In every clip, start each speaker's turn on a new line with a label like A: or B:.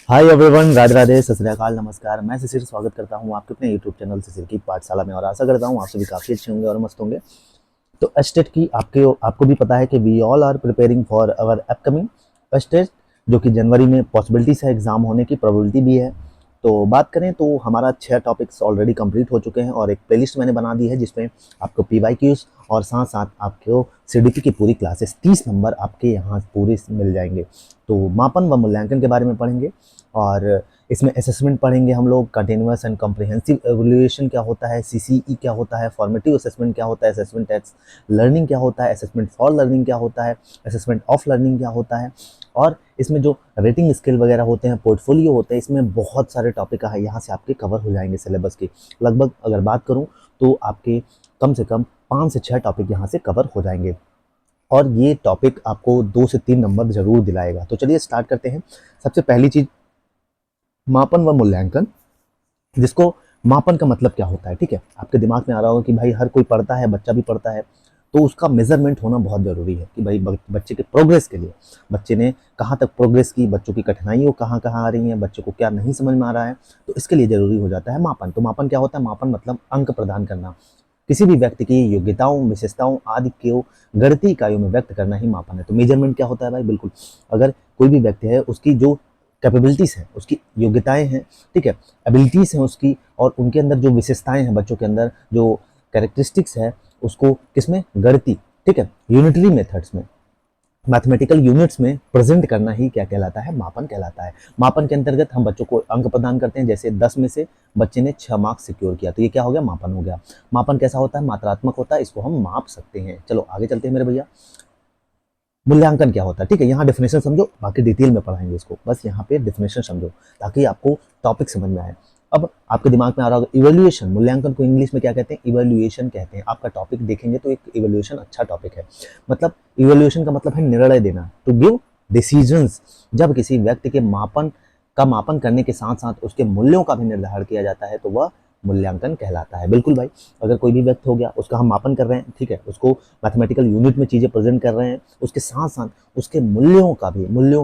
A: Hi everyone, Radhe Radhe, सत श्री अकाल, नमस्कार। मैं शिशिर स्वागत करता हूँ आपके अपने यूट्यूब चैनल शिशिर की पाठशाला में और आशा करता हूँ आप सभी काफ़ी अच्छे होंगे और मस्त होंगे। तो एस्टेट की आपको भी पता है कि we all are preparing for our upcoming estate, जो कि जनवरी में पॉसिबिलिटीज है एग्जाम होने की, प्रोबेबिलिटी भी है। तो बात करें तो हमारा 6 टॉपिक्स ऑलरेडी कंप्लीट हो चुके हैं और एक प्लेलिस्ट मैंने बना दी है जिसमें आपको पीवाईक्यूज और साथ साथ आपको सीडीपी की पूरी क्लासेस 30 नंबर आपके यहाँ पूरे मिल जाएंगे। तो मापन व मूल्यांकन के बारे में पढ़ेंगे और इसमें असेसमेंट पढ़ेंगे हम लोग। कंटिन्यूअस एंड कॉम्प्रिहेंसिव एवल्यूएशन क्या होता है, सीसीई क्या होता है, फॉर्मेटिव असेसमेंट क्या होता है, असेसमेंट एज लर्निंग क्या होता है, असेसमेंट फॉर लर्निंग क्या होता है, असेसमेंट ऑफ लर्निंग क्या होता है, और इसमें जो रेटिंग स्केल वगैरह होते हैं, पोर्टफोलियो होते हैं, इसमें बहुत सारे टॉपिक है यहाँ से आपके कवर हो जाएंगे सिलेबस के। लगभग अगर बात करूँ तो आपके कम से कम 5 से 6 टॉपिक यहाँ से कवर हो जाएंगे और ये टॉपिक आपको 2 से 3 नंबर जरूर दिलाएगा। तो चलिए स्टार्ट करते हैं। सबसे पहली चीज, मापन व मूल्यांकन, जिसको मापन का मतलब क्या होता है। ठीक है, आपके दिमाग में आ रहा होगा कि भाई हर कोई पढ़ता है, बच्चा भी पढ़ता है, तो उसका मेजरमेंट होना बहुत ज़रूरी है कि भाई बच्चे के प्रोग्रेस के लिए, बच्चे ने कहाँ तक प्रोग्रेस की, बच्चों की कठिनाइयाँ कहाँ कहाँ आ रही हैं, बच्चे को क्या नहीं समझ में आ रहा है, तो इसके लिए ज़रूरी हो जाता है मापन। तो मापन क्या होता है? मापन मतलब अंक प्रदान करना, किसी भी व्यक्ति की योग्यताओं, विशेषताओं आदि को गणितीय इकाइयों में व्यक्त करना ही मापन है। तो मेजरमेंट क्या होता है भाई? बिल्कुल, अगर कोई भी व्यक्ति है, उसकी जो कैपेबिलिटीज़ हैं, उसकी योग्यताएं हैं, ठीक है, एबिलिटीज़ हैं उसकी, और उनके अंदर जो विशेषताएं हैं, बच्चों के अंदर जो कैरेक्टरिस्टिक्स है, उसको किसमें? गणितीय, ठीक है, यूनिटरी मेथड्स में, मैथमेटिकल यूनिट्स में प्रेजेंट करना ही क्या कहलाता है? मापन कहलाता है। मापन के अंतर्गत हम बच्चों को अंक प्रदान करते हैं। जैसे 10 में से बच्चे ने 6 मार्क्स सिक्योर किया, तो ये क्या हो गया? मापन हो गया। मापन कैसा होता है? मात्रात्मक होता है, इसको हम माप सकते हैं। चलो आगे चलते हैं मेरे भैया। मूल्यांकन क्या होता है? ठीक है, यहाँ डेफिनेशन समझो, बाकी डिटेल में पढ़ाएंगे इसको, बस यहाँ पे डेफिनेशन समझो ताकि आपको टॉपिक समझ में आए। अब आपके दिमाग में आ रहा होगा इवैल्यूएशन, मूल्यांकन को इंग्लिश में क्या कहते हैं? इवैल्यूएशन कहते हैं। आपका टॉपिक देखेंगे तो एक इवैल्यूएशन अच्छा टॉपिक है। मतलब इवैल्यूएशन का मतलब है निर्णय देना, टू गिव डिसीजंस। जब किसी व्यक्ति के मापन करने के साथ साथ उसके मूल्यों का भी निर्धारण किया जाता है तो वह मूल्यांकन कहलाता है। बिल्कुल भाई, अगर कोई भी व्यक्ति हो गया, उसका हम मापन कर रहे हैं, ठीक है, उसको मैथमेटिकल यूनिट में चीज़ें प्रेजेंट कर रहे हैं, उसके साथ साथ उसके मूल्यों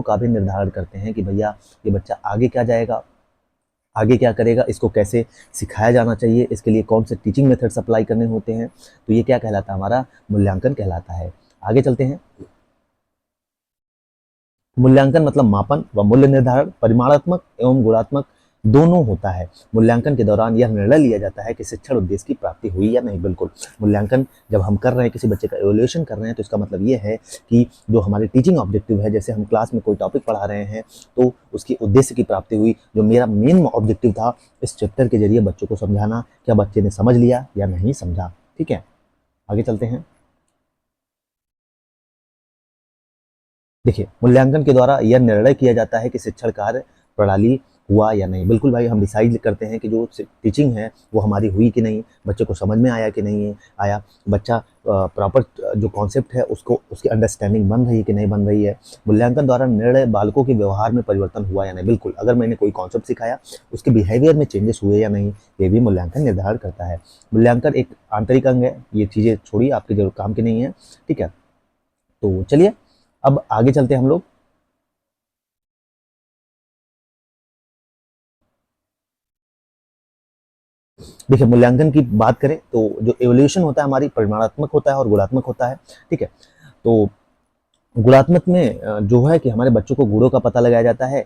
A: का भी निर्धारण करते हैं कि भैया ये बच्चा आगे क्या जाएगा, आगे क्या करेगा, इसको कैसे सिखाया जाना चाहिए, इसके लिए कौन से टीचिंग मेथड्स अप्लाई करने होते हैं। तो ये क्या कहलाता है? हमारा मूल्यांकन कहलाता है। आगे चलते हैं। मूल्यांकन मतलब मापन व मूल्य निर्धारण परिमाणात्मक एवं गुणात्मक दोनों होता है। मूल्यांकन के दौरान यह निर्णय लिया जाता है कि शिक्षण उद्देश्य की प्राप्ति हुई या नहीं। बिल्कुल, मूल्यांकन जब हम कर रहे हैं, किसी बच्चे का इवैल्यूएशन कर रहे हैं, तो इसका मतलब ये है कि जो हमारे टीचिंग ऑब्जेक्टिव है, जैसे हम क्लास में कोई टॉपिक पढ़ा रहे हैं तो उसकी उद्देश्य की प्राप्ति हुई। जो मेरा मेन ऑब्जेक्टिव था इस चैप्टर के जरिए बच्चों को समझाना, क्या बच्चे ने समझ लिया या नहीं समझा। ठीक है, आगे चलते हैं। देखिए, मूल्यांकन के द्वारा यह निर्णय किया जाता है कि शिक्षण कार्य प्रणाली हुआ या नहीं। बिल्कुल भाई, हम डिसाइड करते हैं कि जो टीचिंग है वो हमारी हुई कि नहीं, बच्चे को समझ में आया कि नहीं आया, बच्चा प्रॉपर जो कॉन्सेप्ट है उसको, उसकी अंडरस्टैंडिंग बन रही है कि नहीं बन रही है। मूल्यांकन द्वारा निर्णय बालकों के व्यवहार में परिवर्तन हुआ या नहीं। बिल्कुल, अगर मैंने कोई कॉन्सेप्ट सिखाया, उसके बिहेवियर में चेंजेस हुए या नहीं, ये भी मूल्यांकन निर्धारण करता है। मूल्यांकन एक आंतरिक अंग है, ये चीज़ें छोड़िए, आपके जो काम की नहीं है। ठीक है, तो चलिए अब आगे चलते हैं हम लोग। देखिए, मूल्यांकन की बात करें तो जो एवोल्यूशन होता है हमारी, परिमाणात्मक होता है और गुणात्मक होता है। ठीक है, तो गुणात्मक में जो है कि हमारे बच्चों को गुणों का पता लगाया जाता है,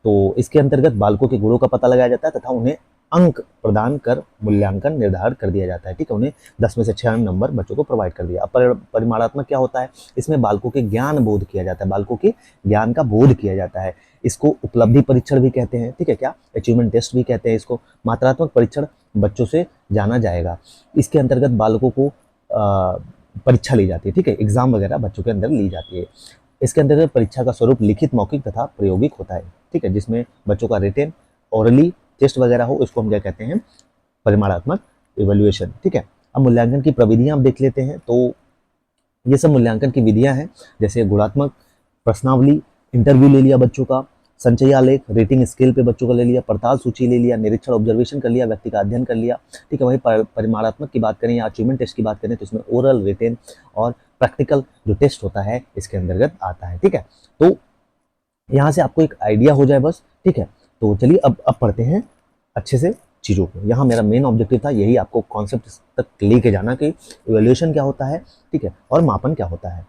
A: तो इसके अंतर्गत बालकों के गुणों का पता लगाया जाता है तथा उन्हें अंक प्रदान कर मूल्यांकन निर्धारण कर दिया जाता है। ठीक है, उन्हें 10 में से 6 नंबर बच्चों को प्रोवाइड कर दिया। अब परिमाणात्मक क्या होता है? इसमें बालकों के ज्ञान बोध किया जाता है, बालकों के ज्ञान का बोध किया जाता है। इसको उपलब्धि परीक्षण भी कहते हैं। ठीक है, क्या अचीवमेंट टेस्ट भी कहते हैं इसको। मात्रात्मक परीक्षण बच्चों से जाना जाएगा, इसके अंतर्गत बालकों को परीक्षा ली जाती है। ठीक है, एग्जाम वगैरह बच्चों के अंदर ली जाती है। इसके अंतर्गत परीक्षा का स्वरूप लिखित, मौखिक तथा प्रायोगिक होता है। ठीक है, जिसमें बच्चों का रिटेन, ओरली टेस्ट वगैरह हो, इसको हम क्या कहते हैं? परिमाणात्मक इवैल्यूएशन। ठीक है, अब मूल्यांकन की प्रविधियां हम देख लेते हैं। तो ये सब मूल्यांकन की विधियां हैं, जैसे गुणात्मक प्रश्नावली, इंटरव्यू ले लिया बच्चों का, संचयालेख, रेटिंग स्केल पे बच्चों का ले लिया, पड़ताल सूची ले लिया, निरीक्षण ऑब्जर्वेशन कर लिया, व्यक्ति का अध्ययन कर लिया। ठीक है, वही परिमाणात्मक की बात करें या अचीवमेंट टेस्ट की बात करें तो इसमें ओरल, रिटेन और प्रैक्टिकल जो टेस्ट होता है इसके अंतर्गत आता है। ठीक है, तो यहाँ से आपको एक आइडिया हो जाए बस ठीक है। तो चलिए अब पढ़ते हैं अच्छे से चीज़ों को। यहाँ मेरा मेन ऑब्जेक्टिव था यही, आपको कॉन्सेप्ट तक लेके जाना कि इवैल्यूएशन क्या होता है, ठीक है, और मापन क्या होता है।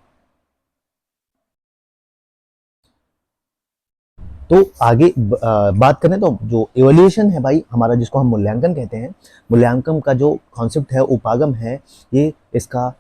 A: तो आगे बात करें तो जो इवैल्यूएशन है भाई हमारा, जिसको हम मूल्यांकन कहते हैं, मूल्यांकन का जो कॉन्सेप्ट है, उपागम है, ये इसका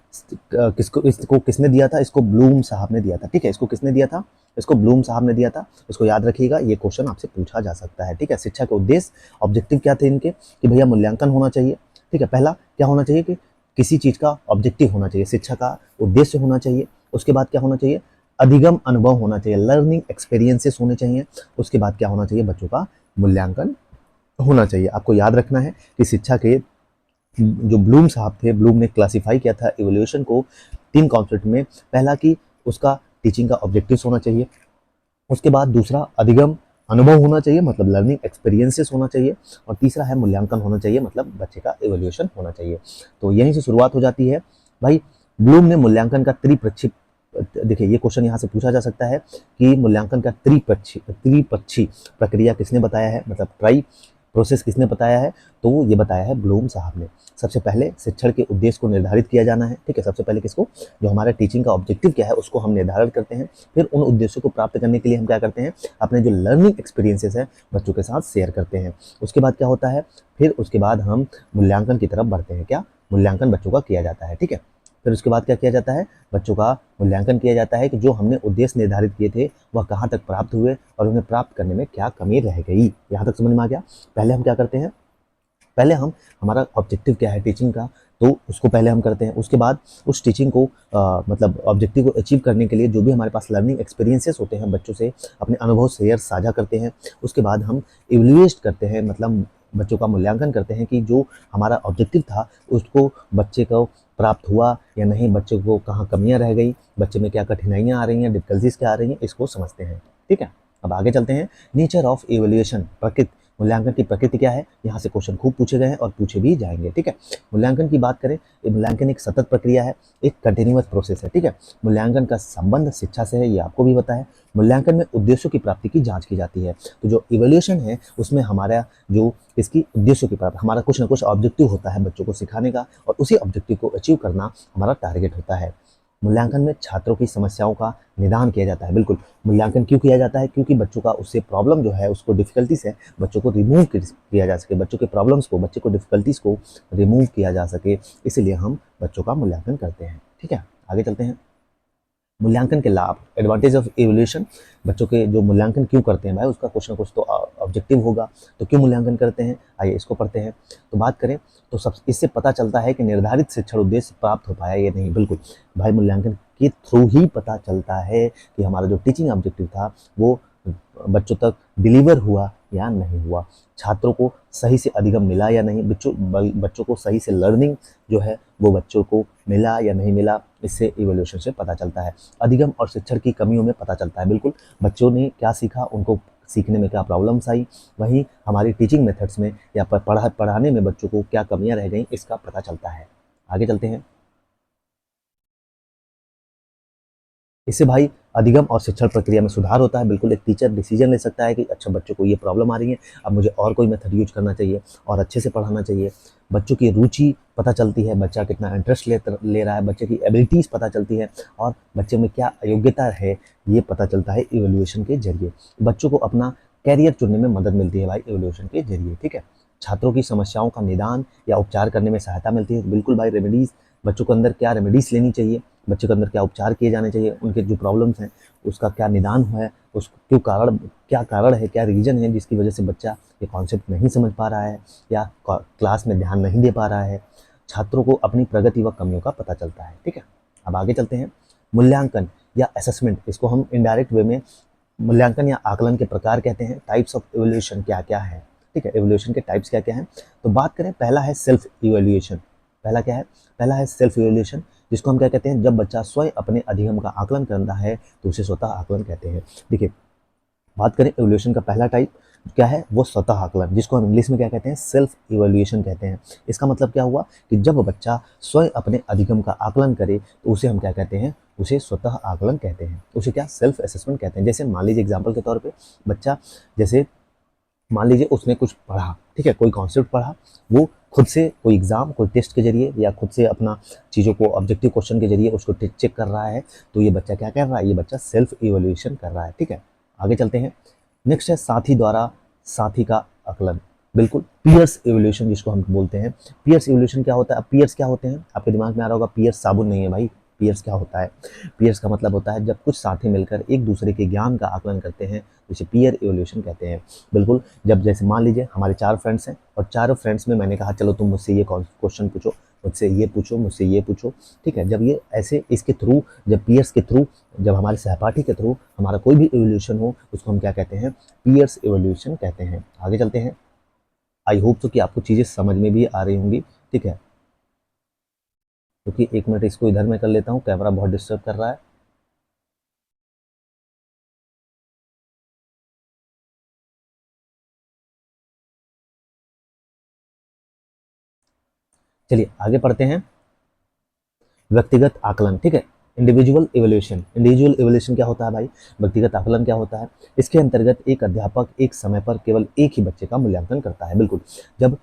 A: इसको किसने दिया था? इसको ब्लूम साहब ने दिया था, ठीक है। इसको किसने दिया था? इसको ब्लूम साहब ने दिया था। इसको याद रखिएगा, ये क्वेश्चन आपसे पूछा जा सकता है, ठीक है। शिक्षा के उद्देश्य, ऑब्जेक्टिव क्या थे इनके, कि भैया मूल्यांकन होना चाहिए, ठीक है। पहला क्या होना चाहिए कि किसी चीज़ का ऑब्जेक्टिव होना चाहिए, शिक्षा का उद्देश्य होना चाहिए। उसके बाद क्या होना चाहिए? अधिगम अनुभव होना चाहिए, लर्निंग एक्सपीरियंसेस होने चाहिए। उसके बाद क्या होना चाहिए? बच्चों का मूल्यांकन होना चाहिए। आपको याद रखना है कि शिक्षा के जो ब्लूम साहब थे, ब्लूम ने क्लासिफाई किया था इवोल्यूशन को 3 कॉन्सेप्ट में। पहला कि उसका टीचिंग का ऑब्जेक्टिव्स होना चाहिए। उसके बाद दूसरा अधिगम अनुभव होना चाहिए, मतलब लर्निंग एक्सपीरियंसेस होना चाहिए। और तीसरा है मूल्यांकन होना चाहिए, मतलब बच्चे का इवोल्यूशन होना चाहिए। तो यहीं से शुरुआत हो जाती है भाई। ब्लूम ने मूल्यांकन का त्रिपक्षी, देखिए ये क्वेश्चन यहाँ से पूछा जा सकता है कि मूल्यांकन का त्रिपक्षी प्रक्रिया किसने बताया है, मतलब ट्राई प्रोसेस किसने बताया है? तो ये बताया है ब्लूम साहब ने। सबसे पहले शिक्षण के उद्देश्य को निर्धारित किया जाना है, ठीक है। सबसे पहले किसको? जो हमारा टीचिंग का ऑब्जेक्टिव क्या है उसको हम निर्धारित करते हैं। फिर उन उद्देश्यों को प्राप्त करने के लिए हम क्या करते हैं? अपने जो लर्निंग एक्सपीरियंसेस है बच्चों के साथ शेयर करते हैं। उसके बाद क्या होता है? फिर उसके बाद हम मूल्यांकन की तरफ बढ़ते हैं। क्या? मूल्यांकन बच्चों का किया जाता है, ठीक है। फिर उसके बाद क्या किया जाता है? बच्चों का मूल्यांकन किया जाता है कि जो हमने उद्देश्य निर्धारित किए थे वह कहाँ तक प्राप्त हुए और उन्हें प्राप्त करने में क्या कमी रह गई। यहाँ तक समझ में आ गया? पहले हम क्या करते हैं? पहले हम, हमारा ऑब्जेक्टिव क्या है टीचिंग का, तो उसको पहले हम करते हैं। उसके बाद उस टीचिंग को मतलब ऑब्जेक्टिव को अचीव करने के लिए जो भी हमारे पास लर्निंग एक्सपीरियंसेस होते हैं, बच्चों से अपने अनुभव शेयर साझा करते हैं। उसके बाद हम इवैल्यूएट करते हैं, मतलब बच्चों का मूल्यांकन करते हैं कि जो हमारा ऑब्जेक्टिव था उसको बच्चे को प्राप्त हुआ या नहीं, बच्चे को कहाँ कमियाँ रह गई, बच्चे में क्या कठिनाइयाँ आ रही हैं, डिफिकल्टीज क्या आ रही हैं, इसको समझते हैं, ठीक है। अब आगे चलते हैं। नेचर ऑफ इवैल्यूएशन, प्रकृति, मूल्यांकन की प्रकृति क्या है? यहाँ से क्वेश्चन खूब पूछे गए हैं और पूछे भी जाएंगे, ठीक है। मूल्यांकन की बात करें, ये मूल्यांकन एक सतत प्रक्रिया है, एक कंटिन्यूअस प्रोसेस है, ठीक है। मूल्यांकन का संबंध शिक्षा से है, ये आपको भी पता है। मूल्यांकन में उद्देश्यों की प्राप्ति की जांच की जाती है। तो जो इवैल्यूएशन है उसमें हमारा जो इसकी उद्देश्यों की प्राप्ति, हमारा कुछ ना कुछ ऑब्जेक्टिव होता है बच्चों को सिखाने का, और उसी ऑब्जेक्टिव को अचीव करना हमारा टारगेट होता है। मूल्यांकन में छात्रों की समस्याओं का निदान किया जाता है। बिल्कुल, मूल्यांकन क्यों किया जाता है? क्योंकि बच्चों का उससे प्रॉब्लम जो है, उसको डिफिकल्टीज है, बच्चों को रिमूव किया जा सके, बच्चों के प्रॉब्लम्स को, बच्चे को डिफिकल्टीज को रिमूव किया जा सके, इसीलिए हम बच्चों का मूल्यांकन करते हैं, ठीक है। आगे चलते हैं। मूल्यांकन के लाभ, एडवांटेज ऑफ इवैल्यूएशन। बच्चों के जो मूल्यांकन क्यों करते हैं भाई, उसका कुछ ना कुछ तो ऑब्जेक्टिव होगा, तो क्यों मूल्यांकन करते हैं, आइए इसको पढ़ते हैं। तो बात करें तो सब इससे पता चलता है कि निर्धारित शिक्षण उद्देश्य प्राप्त हो पाया या नहीं। बिल्कुल भाई, मूल्यांकन के थ्रू ही पता चलता है कि हमारा जो टीचिंग ऑब्जेक्टिव था वो बच्चों तक डिलीवर हुआ या नहीं हुआ, छात्रों को सही से अधिगम मिला या नहीं, बच्चों को सही से लर्निंग जो है वो बच्चों को मिला या नहीं मिला, इससे इवैल्यूएशन से पता चलता है। अधिगम और शिक्षण की कमियों में पता चलता है। बिल्कुल, बच्चों ने क्या सीखा, उनको सीखने में क्या प्रॉब्लम्स आई, वहीं हमारी टीचिंग मेथड्स में या पढ़ाने में बच्चों को क्या कमियां रह गई, इसका पता चलता है। आगे चलते हैं। इससे भाई अधिगम और शिक्षण प्रक्रिया में सुधार होता है। बिल्कुल, एक टीचर डिसीजन ले सकता है कि अच्छा बच्चों को ये प्रॉब्लम आ रही है, अब मुझे और कोई मेथड यूज करना चाहिए और अच्छे से पढ़ाना चाहिए। बच्चों की रुचि पता चलती है, बच्चा कितना इंटरेस्ट ले रहा है, बच्चे की एबिलिटीज़ पता चलती है, और बच्चे में क्या योग्यता है ये पता चलता है इवैल्यूएशन के जरिए। बच्चों को अपना कैरियर चुनने में मदद मिलती है भाई इवैल्यूएशन के जरिए, ठीक है। छात्रों की समस्याओं का निदान या उपचार करने में सहायता मिलती है। बिल्कुल भाई, रेमेडीज़, बच्चों के अंदर क्या रेमेडीज़ लेनी चाहिए, बच्चे के अंदर क्या उपचार किए जाने चाहिए, उनके जो प्रॉब्लम्स हैं उसका क्या निदान है, उस क्यों कारण, क्या कारण है, क्या रीज़न है जिसकी वजह से बच्चा ये कॉन्सेप्ट नहीं समझ पा रहा है या क्लास में ध्यान नहीं दे पा रहा है। छात्रों को अपनी प्रगति व कमियों का पता चलता है, ठीक है। अब आगे चलते हैं। मूल्यांकन या असेसमेंट, इसको हम इनडायरेक्ट वे में मूल्यांकन या आकलन के प्रकार कहते हैं। टाइप्स ऑफ इवैल्यूएशन क्या क्या है, ठीक है, इवैल्यूएशन के टाइप्स क्या क्या हैं। तो बात करें, पहला है सेल्फ इवैल्यूएशन। पहला क्या है? पहला है सेल्फ इवैल्यूएशन, जिसको हम क्या कहते हैं, जब बच्चा स्वयं अपने अधिगम का आकलन करता है तो उसे स्वतः आकलन कहते हैं। देखिए, बात करें इवैल्यूएशन का पहला टाइप क्या है, वो स्वतः आकलन, जिसको हम इंग्लिश में क्या कहते हैं, सेल्फ इवैल्यूएशन कहते हैं। इसका मतलब क्या हुआ कि जब बच्चा स्वयं अपने अधिगम का आकलन करे तो उसे हम क्या कहते हैं, उसे स्वतः आकलन कहते हैं, उसे क्या, सेल्फ असेसमेंट कहते हैं। जैसे मान लीजिए एग्जाम्पल के तौर पे, बच्चा जैसे मान लीजिए उसने कुछ पढ़ा, ठीक है, कोई कॉन्सेप्ट पढ़ा, वो खुद से कोई एग्जाम, कोई टेस्ट के जरिए या खुद से अपना चीज़ों को ऑब्जेक्टिव क्वेश्चन के जरिए उसको चेक कर रहा है, तो ये बच्चा क्या कर रहा है, ये बच्चा सेल्फ इवोल्यूशन कर रहा है। ठीक है, आगे चलते हैं। नेक्स्ट है साथी द्वारा साथी का आकलन। बिल्कुल, पियर्स इवोल्यूशन जिसको हम बोलते हैं। पियर्स इवोल्यूशन क्या होता है? अब पियर्स क्या होते हैं आपके दिमाग में आ रहा होगा, पियर्स साबुन नहीं है भाई। पियर्स क्या होता है? पियर्स का मतलब होता है जब कुछ साथी मिलकर एक दूसरे के ज्ञान का आकलन करते हैं, जिसे पियर इवोल्यूशन कहते हैं। बिल्कुल, जब जैसे मान लीजिए हमारे 4 फ्रेंड्स हैं और चारों फ्रेंड्स में मैंने कहा चलो तुम मुझसे ये क्वेश्चन पूछो, मुझसे ये पूछो, मुझसे ये पूछो। ठीक है, जब ये ऐसे इसके थ्रू, जब पियर्स के थ्रू, जब हमारे सहपाठी के थ्रू हमारा कोई भी इवोल्यूशन हो, उसको हम क्या कहते हैं? पियर्स इवोल्यूशन कहते हैं। आगे चलते हैं। आई होप तो कि आपको चीज़ें समझ में भी आ रही होंगी। ठीक है, क्योंकि एक मिनट इसको इधर में कर लेता हूँ, कैमरा बहुत डिस्टर्ब कर रहा है। चलिए आगे पढ़ते हैं। व्यक्तिगत आकलन, ठीक है, इंडिविजुअल इवोल्यूशन। इंडिविजुअल इवोल्यूशन क्या होता है भाई? व्यक्तिगत आकलन क्या होता है? इसके अंतर्गत एक अध्यापक एक समय पर केवल एक ही बच्चे का मूल्यांकन करता है। बिल्कुल, जब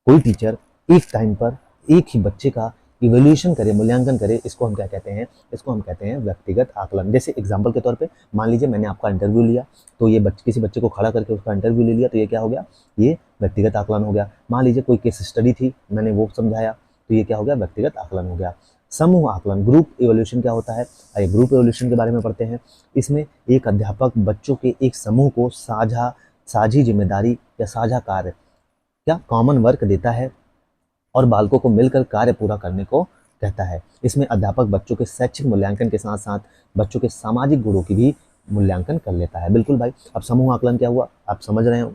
A: कोई टीचर एक टाइम पर एक ही बच्चे का इवोल्यूशन करे, मूल्यांकन करे, इसको हम क्या कहते हैं? इसको हम कहते हैं व्यक्तिगत आकलन। जैसे एग्जाम्पल के तौर पे मान लीजिए मैंने आपका इंटरव्यू लिया, तो ये किसी बच्चे को खड़ा करके उसका इंटरव्यू ले लिया, तो ये क्या हो गया? ये व्यक्तिगत आकलन हो गया। मान लीजिए कोई केस स्टडी थी, मैंने वो समझाया, तो ये क्या हो गया? व्यक्तिगत आकलन हो गया। समूह आकलन, ग्रुप इवोल्यूशन क्या होता है? आइए ग्रुप इवोल्यूशन के बारे में पढ़ते हैं। इसमें एक अध्यापक बच्चों के एक समूह को साझी जिम्मेदारी या साझा कार्य, क्या कॉमन वर्क देता है और बालकों को मिलकर कार्य पूरा करने को कहता है। इसमें अध्यापक बच्चों के शैक्षिक मूल्यांकन के साथ साथ बच्चों के सामाजिक गुणों की भी मूल्यांकन कर लेता है। बिल्कुल भाई, अब समूह आकलन क्या हुआ आप समझ रहे हो?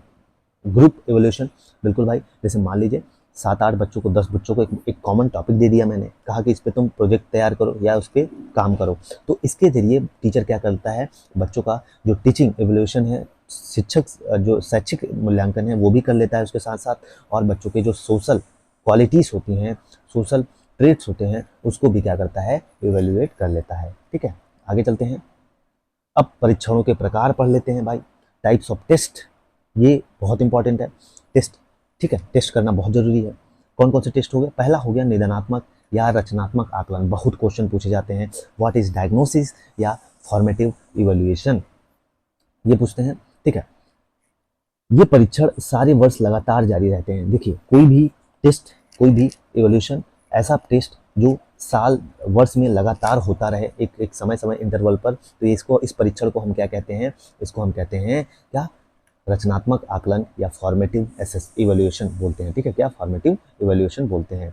A: ग्रुप इवोल्यूशन, बिल्कुल भाई, जैसे मान लीजिए 7-8 बच्चों को, 10 बच्चों को एक कॉमन टॉपिक दे दिया, मैंने कहा कि इस पे तुम प्रोजेक्ट तैयार करो या उस पर काम करो, तो इसके जरिए टीचर क्या करता है? बच्चों का जो टीचिंग इवोल्यूशन है, शिक्षक जो शैक्षिक मूल्यांकन है वो भी कर लेता है उसके साथ साथ, और बच्चों के जो सोशल क्वालिटीज़ होती हैं, सोशल ट्रेट्स होते हैं, उसको भी क्या करता है? इवेल्युएट कर लेता है। ठीक है, आगे चलते हैं। अब परीक्षणों के प्रकार पढ़ लेते हैं भाई। टाइप्स ऑफ टेस्ट, ये बहुत इंपॉर्टेंट है। टेस्ट, ठीक है, टेस्ट करना बहुत जरूरी है। कौन कौन से टेस्ट हो गए? पहला हो गया निदानात्मक या रचनात्मक आकलन, बहुत क्वेश्चन पूछे जाते हैं। व्हाट इज डायग्नोसिस या फॉर्मेटिव इवेल्युएशन, ये पूछते हैं। ठीक है, ये परीक्षण सारे वर्ष लगातार जारी रहते हैं। देखिए कोई भी टेस्ट, कोई भी इवोल्यूशन, ऐसा टेस्ट जो साल वर्ष में लगातार होता रहे एक एक समय समय इंटरवल पर, तो इसको, इस परीक्षण को हम क्या कहते हैं? इसको हम कहते हैं क्या? रचनात्मक आकलन या फॉर्मेटिव इवोल्यूशन बोलते हैं। ठीक है, क्या? फॉर्मेटिव इवोल्यूशन बोलते हैं।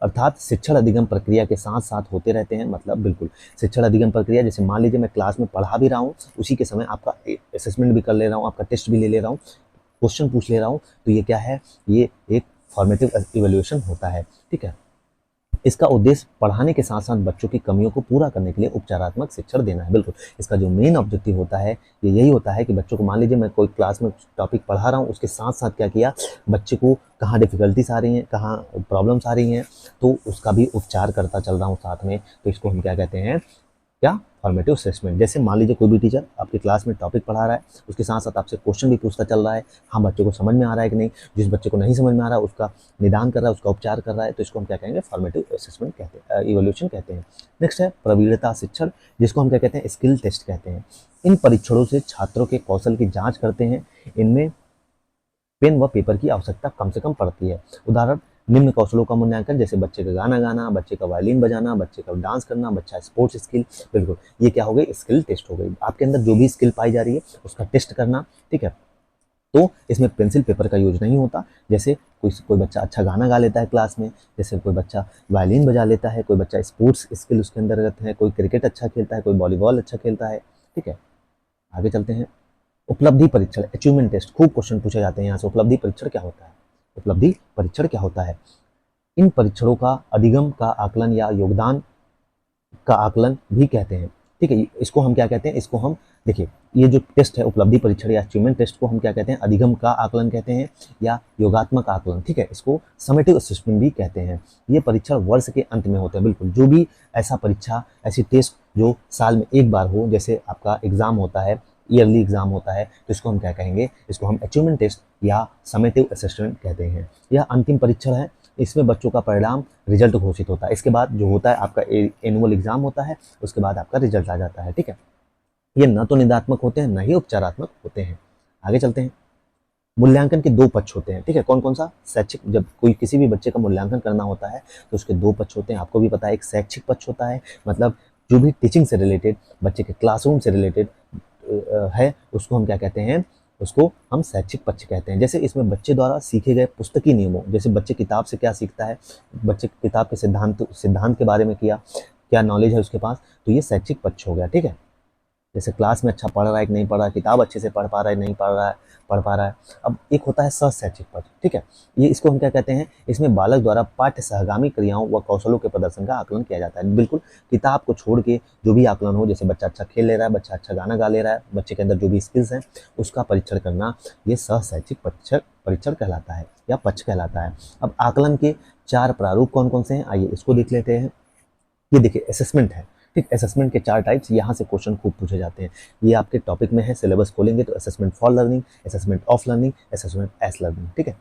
A: अर्थात शिक्षण अधिगम प्रक्रिया के साथ साथ होते रहते हैं। मतलब बिल्कुल शिक्षण अधिगम प्रक्रिया, जैसे मान लीजिए मैं क्लास में पढ़ा भी रहा हूँ, उसी के समय आपका असेसमेंट भी कर ले रहा हूँ, आपका टेस्ट भी ले रहा हूँ, क्वेश्चन पूछ ले रहा हूँ, तो ये क्या है? ये एक फॉर्मेटिव इवोल्यूशन होता है। ठीक है, इसका उद्देश्य पढ़ाने के साथ साथ बच्चों की कमियों को पूरा करने के लिए उपचारात्मक शिक्षण देना है। बिल्कुल, इसका जो मेन ऑब्जेक्टिव होता है ये यही होता है कि बच्चों को, मान लीजिए मैं कोई क्लास में टॉपिक पढ़ा रहा हूँ, उसके साथ साथ क्या किया, बच्चे को कहाँ डिफिकल्टीज आ रही हैं, कहाँ प्रॉब्लम्स आ रही हैं, तो उसका भी उपचार करता चल रहा हूँ साथ में, तो इसको हम क्या कहते हैं? क्या? Formative assessment. जैसे मान लीजिए कोई भी टीचर आपकी क्लास में टॉपिक पढ़ा रहा है, उसके साथ साथ आपसे क्वेश्चन भी पूछता चल रहा है, हाँ बच्चे को समझ में आ रहा है कि नहीं, जिस बच्चे को नहीं समझ में आ रहा है उसका निदान कर रहा है, उसका उपचार कर रहा है, तो इसको हम क्या कहेंगे? फॉर्मेटिव असेसमेंट कहते हैं, इवोल्यूशन कहते हैं। नेक्स्ट है प्रवीणता शिक्षण, जिसको हम क्या कहते हैं? स्किल टेस्ट कहते हैं। इन परीक्षणों से छात्रों के कौशल की जाँच करते हैं। इनमें पेन व पेपर की आवश्यकता कम से कम पड़ती है। उदाहरण, निम्न कौशलों का मूल्यांकन, जैसे बच्चे का गाना गाना, बच्चे का वायलिन बजाना, बच्चे का डांस करना, बच्चा स्पोर्ट्स स्किल। बिल्कुल, ये क्या हो गई? स्किल टेस्ट हो गई। आपके अंदर जो भी स्किल पाई जा रही है उसका टेस्ट करना। ठीक है, तो इसमें पेंसिल पेपर का यूज नहीं होता। जैसे कोई बच्चा अच्छा गाना गा लेता है क्लास में, जैसे कोई बच्चा वायलिन बजा लेता है, कोई बच्चा स्पोर्ट्स स्किल उसके अंतर्गत है, कोई क्रिकेट अच्छा खेलता है, कोई वॉलीबॉल अच्छा खेलता है। ठीक है, आगे चलते हैं। उपलब्धि परीक्षण, अचीवमेंट टेस्ट, खूब क्वेश्चन पूछे जाते हैं यहाँ से। उपलब्धि परीक्षण क्या होता है? उपलब्धि परीक्षण क्या होता है? इन परीक्षणों का अधिगम का आकलन या योगदान का आकलन भी कहते हैं। ठीक है, इसको हम क्या कहते हैं? इसको हम, देखिए ये जो टेस्ट है उपलब्धि परीक्षण या अचीवमेंट टेस्ट को हम क्या कहते हैं? अधिगम का आकलन कहते हैं या योगात्मक आकलन। ठीक है, इसको समेटिव असेसमेंट भी कहते हैं। ये परीक्षण वर्ष के अंत में होते हैं। बिल्कुल, जो भी ऐसा परीक्षा, ऐसी टेस्ट जो साल में एक बार हो, जैसे आपका एग्जाम होता है ईयरली एग्जाम होता है, तो इसको हम क्या कहेंगे, इसको हम अचीवमेंट टेस्ट या समेटिव असेसमेंट कहते हैं। यह अंतिम परीक्षण है, इसमें बच्चों का परिणाम रिजल्ट घोषित होता है। इसके बाद जो होता है आपका एनुअल एग्जाम होता है, उसके बाद आपका रिजल्ट आ जाता है। ठीक है, ये न तो निदात्मक होते हैं, न ही उपचारात्मक होते हैं। आगे चलते हैं। मूल्यांकन के दो पक्ष होते हैं। ठीक है, कौन कौन सा? शैक्षिक, जब कोई किसी भी बच्चे का मूल्यांकन करना होता है तो उसके दो पक्ष होते हैं। आपको भी पता है, एक शैक्षिक पक्ष होता है, मतलब जो भी टीचिंग से रिलेटेड, बच्चे के क्लासरूम से रिलेटेड है, उसको हम क्या कहते हैं, उसको हम शैक्षिक पक्ष कहते हैं। जैसे इसमें बच्चे द्वारा सीखे गए पुस्तकीय नियमों, जैसे बच्चे किताब से क्या सीखता है, बच्चे किताब के सिद्धांत के बारे में क्या नॉलेज है उसके पास, तो ये शैक्षिक पक्ष हो गया। ठीक है, जैसे क्लास में अच्छा पढ़ रहा है कि नहीं पढ़ रहा है, किताब अच्छे से पढ़ पा रहा है नहीं पढ़ पा रहा है। अब एक होता है सहशैक्षिक पक्ष। ठीक है, ये इसको हम क्या कहते हैं, इसमें बालक द्वारा पाठ्य सहगामी क्रियाओं व कौशलों के प्रदर्शन का आकलन किया जाता है। बिल्कुल किताब को छोड़ के जो भी आकलन हो, जैसे बच्चा अच्छा खेल ले रहा है, बच्चा अच्छा गाना गा ले रहा है, बच्चे के अंदर जो भी स्किल्स हैं उसका परीक्षण करना, ये सहशैक्षिक परीक्षण कहलाता है या पक्ष कहलाता है। अब आकलन के 4 प्रारूप कौन कौन से हैं, आइए इसको देख लेते हैं। ये देखिए असेसमेंट है। ठीक, असेसमेंट के 4 टाइप्स, यहाँ से क्वेश्चन खूब पूछे जाते हैं। ये आपके टॉपिक में है, सिलेबस खोलेंगे तो assessment for learning, assessment of learning, assessment S learning. ठीक है,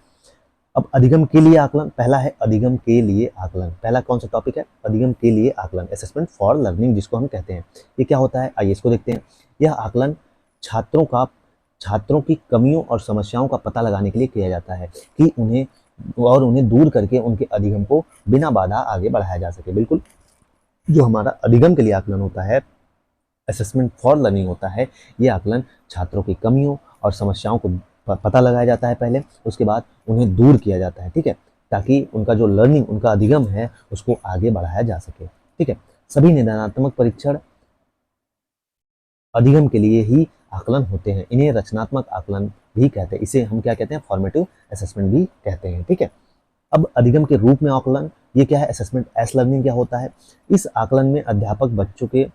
A: अब अधिगम के लिए आकलन, पहला है अधिगम के लिए आकलन। पहला कौन सा टॉपिक है? अधिगम के लिए आकलन, असेसमेंट फॉर लर्निंग जिसको हम कहते हैं। ये क्या होता है, आइए इसको देखते हैं। यह आकलन छात्रों की कमियों और समस्याओं का पता लगाने के लिए किया जाता है कि उन्हें दूर करके उनके अधिगम को बिना बाधा आगे बढ़ाया जा सके। बिल्कुल, जो हमारा अधिगम के लिए आकलन होता है, असेसमेंट फॉर लर्निंग होता है, ये आकलन छात्रों की कमियों और समस्याओं को पता लगाया जाता है पहले, उसके बाद उन्हें दूर किया जाता है। ठीक है, ताकि उनका जो लर्निंग, उनका अधिगम है, उसको आगे बढ़ाया जा सके। ठीक है, सभी निदानात्मक परीक्षण अधिगम के लिए ही आकलन होते हैं। इन्हें रचनात्मक आकलन भी कहते हैं, इसे हम क्या कहते हैं, फॉर्मेटिव असेसमेंट भी कहते हैं। ठीक है, अब अधिगम के रूप में आकलन, ये क्या है, असेसमेंट एस लर्निंग क्या होता है? इस आकलन में अध्यापक बच्चों के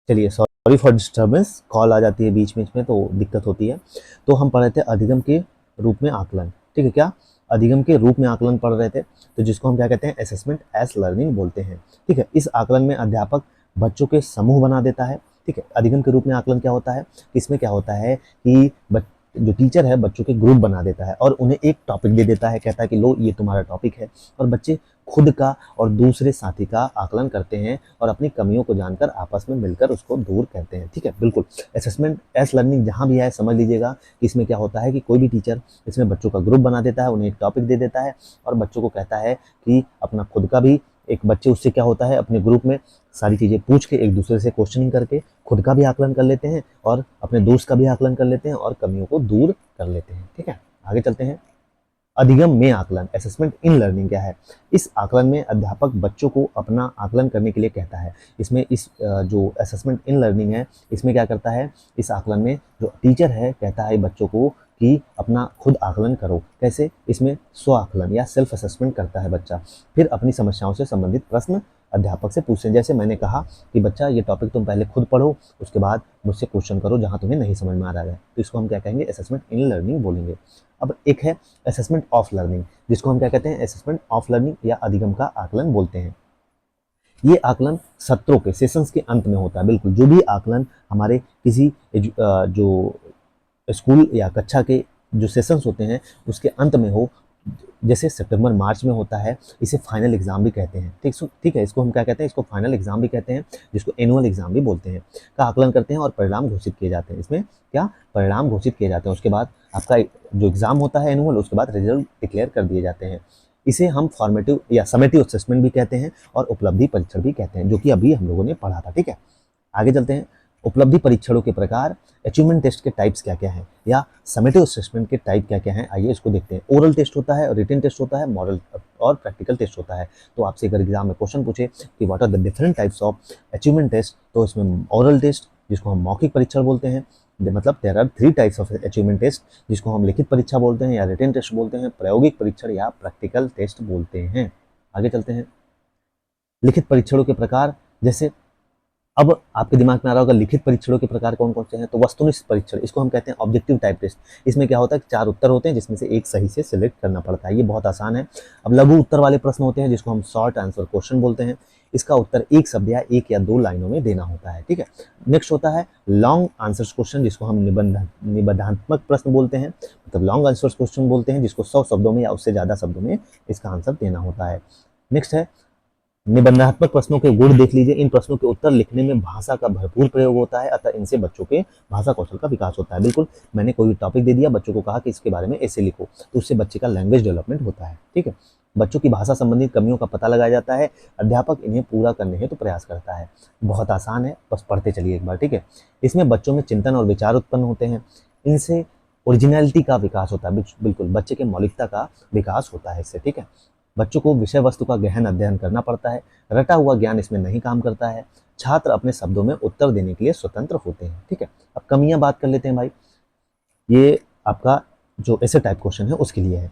A: चलिए, सॉरी फॉर डिस्टर्बेंस, कॉल आ जाती है बीच बीच में तो दिक्कत होती है। तो हम पढ़ रहे थे अधिगम के रूप में आकलन। ठीक है, क्या अधिगम के रूप में आकलन पढ़ रहे थे, तो जिसको हम क्या कहते हैं, असेसमेंट एस लर्निंग बोलते हैं। ठीक है, इस आकलन में अध्यापक बच्चों के समूह बना देता है। ठीक है, अधिगम के रूप में आकलन क्या होता है, इसमें क्या होता है कि जो टीचर है बच्चों के ग्रुप बना देता है और उन्हें एक टॉपिक दे देता है, कहता है कि लो ये तुम्हारा टॉपिक है, और बच्चे खुद का और दूसरे साथी का आकलन करते हैं और अपनी कमियों को जानकर आपस में मिलकर उसको दूर करते हैं। ठीक है, बिल्कुल असेसमेंट एस लर्निंग जहाँ भी है समझ लीजिएगा कि इसमें क्या होता है कि कोई भी टीचर इसमें बच्चों का ग्रुप बना देता है, उन्हें एक टॉपिक दे देता है और बच्चों को कहता है कि अपना खुद का भी, एक बच्चे उससे क्या होता है, अपने ग्रुप में सारी चीज़ें पूछ के एक दूसरे से क्वेश्चनिंग करके खुद का भी आकलन कर लेते हैं और अपने दोस्त का भी आकलन कर लेते हैं और कमियों को दूर कर लेते हैं। ठीक है, आगे चलते हैं। अधिगम में आकलन, असेसमेंट इन लर्निंग क्या है? इस आकलन में अध्यापक बच्चों को अपना आकलन करने के लिए कहता है। इसमें जो असेसमेंट इन लर्निंग है, इसमें क्या करता है, इस आकलन में जो टीचर है कहता है बच्चों को कि अपना खुद आकलन करो। कैसे? इसमें स्व आकलन या सेल्फ असेसमेंट करता है बच्चा, फिर अपनी समस्याओं से संबंधित प्रश्न अध्यापक से पूछें। जैसे मैंने कहा कि बच्चा ये टॉपिक तुम पहले खुद पढ़ो, उसके बाद मुझसे क्वेश्चन करो जहाँ तुम्हें नहीं समझ में आ रहा है, तो इसको हम क्या कहेंगे, असेसमेंट इन लर्निंग बोलेंगे। अब एक है असेसमेंट ऑफ लर्निंग, जिसको हम क्या कहते हैं, असेसमेंट ऑफ लर्निंग या अधिगम का आकलन बोलते हैं। ये आकलन सत्रों के, सेशंस के अंत में होता है। बिल्कुल, जो भी आकलन हमारे किसी जो स्कूल या कक्षा के जो सेशंस होते हैं उसके अंत में हो, जैसे सितंबर मार्च में होता है, इसे फाइनल एग्जाम भी कहते हैं। ठीक है, इसको हम क्या कहते हैं, इसको फाइनल एग्जाम भी कहते हैं, जिसको एनुअल एग्जाम भी बोलते हैं, का आकलन करते हैं और परिणाम घोषित किए जाते हैं। इसमें क्या परिणाम घोषित किए जाते हैं, उसके बाद आपका जो एग्जाम होता है एनुअल, उसके बाद रिजल्ट डिक्लेयर कर दिए जाते हैं। इसे हम फॉर्मेटिव या समेटिव असेसमेंट भी कहते हैं और उपलब्धि परीक्षण भी कहते हैं, जो कि अभी हम लोगों ने पढ़ा था। ठीक है, आगे चलते हैं। उपलब्धि परीक्षणों के प्रकार, अचीवमेंट टेस्ट के टाइप्स क्या क्या हैं, या समेटिव असेसमेंट के टाइप क्या क्या हैं, आइए इसको देखते हैं। ओरल टेस्ट होता है, रिटन टेस्ट होता है, मॉडल और प्रैक्टिकल टेस्ट होता है। तो आपसे अगर एग्जाम में क्वेश्चन पूछे कि what are the different types of achievement test, तो इसमें ओरल टेस्ट जिसको हम मौखिक परीक्षण बोलते हैं, मतलब there are 3 types of achievement test, जिसको हम लिखित परीक्षा बोलते हैं या रिटन टेस्ट बोलते हैं, प्रायोगिक परीक्षण या प्रैक्टिकल टेस्ट बोलते हैं। आगे चलते हैं। लिखित परीक्षणों के प्रकार, जैसे अब आपके दिमाग में आ रहा होगा लिखित परीक्षणों के प्रकार कौन कौन से हैं, तो वस्तुनिष्ठ परीक्षण, इसको हम कहते हैं ऑब्जेक्टिव टाइप टेस्ट। इसमें क्या होता है कि 4 उत्तर होते हैं जिसमें से एक सही से सिलेक्ट करना पड़ता है, ये बहुत आसान है। अब लघु उत्तर वाले प्रश्न होते हैं जिसको हम शॉर्ट आंसर क्वेश्चन बोलते हैं, इसका उत्तर एक शब्द या 1 या 2 लाइनों में देना होता है, ठीक है। नेक्स्ट होता है लॉन्ग आंसर्स क्वेश्चन, जिसको हम निबंधात्मक प्रश्न बोलते हैं, मतलब लॉन्ग आंसर्स क्वेश्चन बोलते हैं, जिसको 100 शब्दों में या उससे ज़्यादा शब्दों में इसका आंसर देना होता है। नेक्स्ट है निबंधात्मक प्रश्नों के गुण देख लीजिए। इन प्रश्नों के उत्तर लिखने में भाषा का भरपूर प्रयोग होता है, अतः इनसे बच्चों के भाषा कौशल का विकास होता है। बिल्कुल, मैंने कोई टॉपिक दे दिया, बच्चों को कहा कि इसके बारे में ऐसे लिखो, तो उससे बच्चे का लैंग्वेज डेवलपमेंट होता है, ठीक है। बच्चों की भाषा संबंधित कमियों का पता लगाया जाता है, अध्यापक इन्हें पूरा करने हेतु प्रयास करता है। बहुत आसान है, बस पढ़ते चलिए एक बार, ठीक है। इसमें बच्चों में चिंतन और विचार उत्पन्न होते हैं, इनसे ओरिजिनलिटी का विकास होता है, बिल्कुल बच्चे के मौलिकता का विकास होता है इससे, ठीक है। बच्चों को विषय वस्तु का गहन अध्ययन करना पड़ता है, रटा हुआ ज्ञान इसमें नहीं काम करता है, छात्र अपने शब्दों में उत्तर देने के लिए स्वतंत्र होते हैं, ठीक है। अब कमियां बात कर लेते हैं भाई, ये आपका जो ऐसे टाइप क्वेश्चन है उसके लिए है।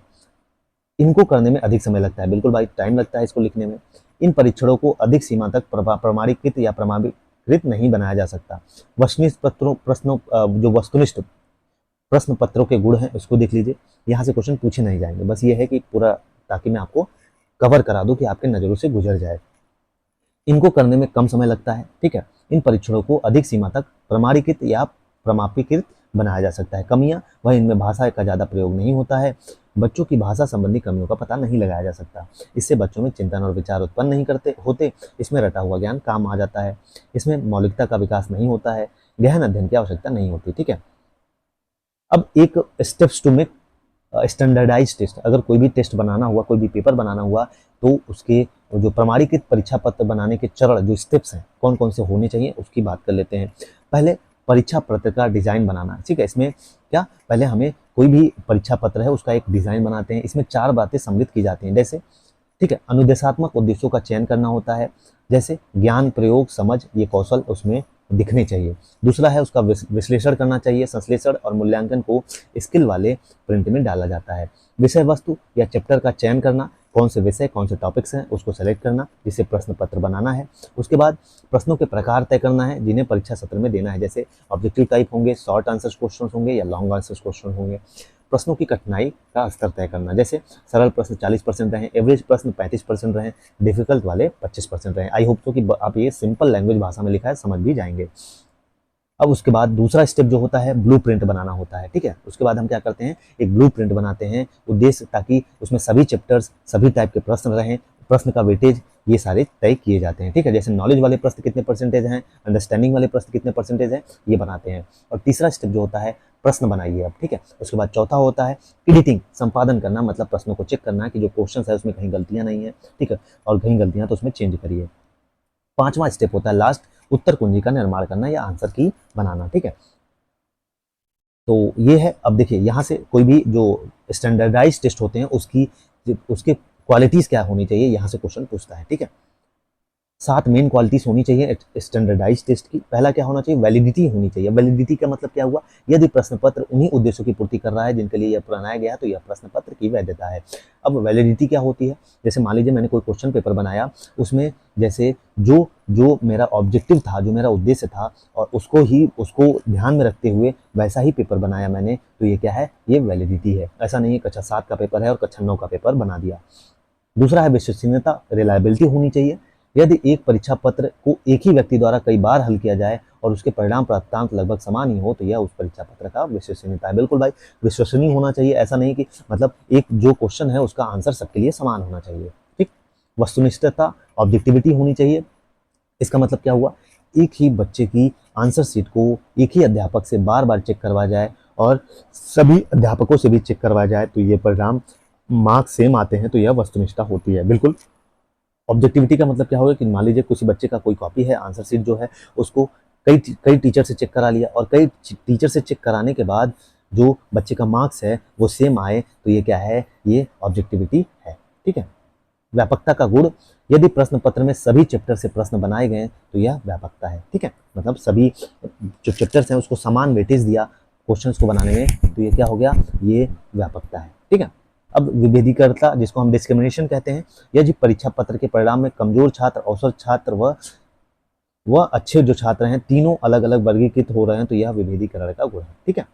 A: इनको करने में अधिक समय लगता है, बिल्कुल भाई टाइम लगता है इसको लिखने में। इन परीक्षणों को अधिक सीमा तक प्रमाणीकृत या प्रमाणीकृत नहीं बनाया जा सकता। वस्तुनिष्ठ प्रश्नों जो वस्तुनिष्ठ प्रश्न पत्रों के गुण हैं उसको देख लीजिए, यहाँ से क्वेश्चन पूछे नहीं जाएंगे, बस ये है कि पूरा, ताकि मैं आपको कवर करा दूं कि आपके नज़रों से गुजर जाए। इनको करने में कम समय लगता है, ठीक है। इन परीक्षणों को अधिक सीमा तक प्रमाणीकृत या प्रमापीकृत बनाया जा सकता है। कमियां, वह इनमें भाषा का ज़्यादा प्रयोग नहीं होता है, बच्चों की भाषा संबंधी कमियों का पता नहीं लगाया जा सकता, इससे बच्चों में चिंतन और विचार उत्पन्न नहीं करते होते, इसमें रटा हुआ ज्ञान काम आ जाता है, इसमें मौलिकता का विकास नहीं होता है, गहन अध्ययन की आवश्यकता नहीं होती, ठीक है। अब एक steps to make standardize test, अगर कोई भी टेस्ट बनाना हुआ, कोई भी पेपर बनाना हुआ, तो उसके जो प्रमाणीकृत परीक्षा पत्र बनाने के चरण, जो स्टेप्स हैं कौन कौन से होने चाहिए उसकी बात कर लेते हैं। पहले परीक्षा पत्र का डिज़ाइन बनाना, ठीक है। इसमें क्या, पहले हमें कोई भी परीक्षा पत्र है उसका एक डिज़ाइन बनाते हैं, इसमें 4 बातें सम्मिलित की जाती हैं, जैसे, ठीक है, अनुदेशात्मक उद्देश्यों का चयन करना होता है, जैसे ज्ञान, प्रयोग, समझ, ये कौशल उसमें दिखने चाहिए। दूसरा है उसका विश्लेषण करना चाहिए, संश्लेषण और मूल्यांकन को स्किल वाले प्रिंट में डाला जाता है। विषय वस्तु या चैप्टर का चयन करना, कौन से विषय, कौन से टॉपिक्स हैं उसको सेलेक्ट करना, जिससे प्रश्न पत्र बनाना है। उसके बाद प्रश्नों के प्रकार तय करना है जिन्हें परीक्षा सत्र में देना है, जैसे ऑब्जेक्टिव टाइप होंगे, शॉर्ट आंसर्स क्वेश्चन होंगे या लॉन्ग आंसर्स क्वेश्चन होंगे। प्रश्नों की कठिनाई का स्तर तय करना, जैसे सरल प्रश्न 40% रहें, एवरेज प्रश्न 35% रहें, डिफिकल्ट वाले 25% रहें। आई होप तो कि आप ये सिंपल लैंग्वेज भाषा में लिखा है, समझ भी जाएंगे। अब उसके बाद दूसरा स्टेप जो होता है ब्लूप्रिंट बनाना होता है, ठीक है। उसके बाद हम क्या करते हैं, एक ब्लूप्रिंट बनाते हैं, उद्देश्य ताकि उसमें सभी चैप्टर्स, सभी टाइप के प्रश्न रहें, प्रश्न का वेटेज ये सारे तय किए जाते हैं, ठीक है। जैसे नॉलेज वाले प्रश्न कितने परसेंटेज हैं, अंडरस्टैंडिंग वाले प्रश्न कितने परसेंटेज हैं, ये बनाते हैं। और तीसरा स्टेप जो होता है प्रश्न बनाइए अब, ठीक है। उसके बाद चौथा होता है एडिटिंग, संपादन करना, मतलब प्रश्नों को चेक करना कि जो क्वेश्चन है उसमें कहीं गलतियां नहीं है, ठीक है, और कहीं गलतियां तो उसमें चेंज करिए। पांचवा स्टेप होता है लास्ट, उत्तर कुंजी का निर्माण करना या आंसर की बनाना, ठीक है। तो ये है। अब देखिए यहाँ से कोई भी जो स्टैंडर्डाइज टेस्ट होते हैं उसके क्वालिटीज क्या होनी चाहिए, यहाँ से क्वेश्चन पूछता है, ठीक है। 7 मेन क्वालिटीज होनी चाहिए स्टैंडर्डाइज टेस्ट की। पहला क्या होना चाहिए, वैलिडिटी होनी चाहिए। वैलिडिटी का मतलब क्या हुआ, यदि प्रश्न पत्र उन्हीं उद्देश्यों की पूर्ति कर रहा है जिनके लिए यह बनाया गया है तो यह प्रश्न पत्र की वैधता है। अब वैलिडिटी क्या होती है, जैसे मान लीजिए मैंने कोई क्वेश्चन पेपर बनाया, उसमें जैसे जो जो मेरा ऑब्जेक्टिव था, जो मेरा उद्देश्य था, और उसको ध्यान में रखते हुए वैसा ही पेपर बनाया मैंने, तो ये क्या है, ये वैलिडिटी है। ऐसा नहीं है कक्षा 7 का पेपर है और कक्षा 9 का पेपर बना दिया। दूसरा है विश्वसनीयता, रिलायबिलिटी होनी चाहिए। यदि एक परीक्षा पत्र को एक ही व्यक्ति द्वारा कई बार हल किया जाए और उसके परिणाम प्राप्तांक लगभग समान ही हो तो यह उस परीक्षा पत्र का विश्वसनीयता है। बिल्कुल भाई, विश्वसनीय होना चाहिए, ऐसा नहीं कि मतलब एक जो क्वेश्चन है उसका आंसर सबके लिए समान होना चाहिए, ठीक। वस्तुनिष्ठता, ऑब्जेक्टिविटी होनी चाहिए। इसका मतलब क्या हुआ, एक ही बच्चे की आंसर शीट को एक ही अध्यापक से बार बार चेक करवा जाए और सभी अध्यापकों से भी चेक करवाया जाए तो ये परिणाम मार्क्स सेम आते हैं, तो यह वस्तुनिष्ठता होती है, बिल्कुल। ऑब्जेक्टिविटी का मतलब क्या होगा कि मान लीजिए किसी बच्चे का कोई कॉपी है, आंसर शीट जो है उसको कई टीचर से चेक करा लिया और कई टीचर से चेक कराने के बाद जो बच्चे का मार्क्स है वो सेम आए, तो ये क्या है, ये ऑब्जेक्टिविटी है, ठीक है। व्यापकता का गुण, यदि प्रश्न पत्र में सभी चैप्टर से प्रश्न बनाए गए तो यह व्यापकता है। ठीक है, मतलब सभी जो चैप्टर्स हैं उसको समान वेटेज दिया क्वेश्चंस को बनाने में, तो ये क्या हो गया, ये व्यापकता है। ठीक है, अब विभेदीकरता जिसको हम डिस्क्रिमिनेशन कहते हैं, यदि परीक्षा पत्र के परिणाम में कमजोर छात्र, औसत छात्र व अच्छे जो छात्र हैं तीनों अलग अलग वर्गीकृत हो रहे हैं तो यह विभेदीकरण का गुण है। ठीक है,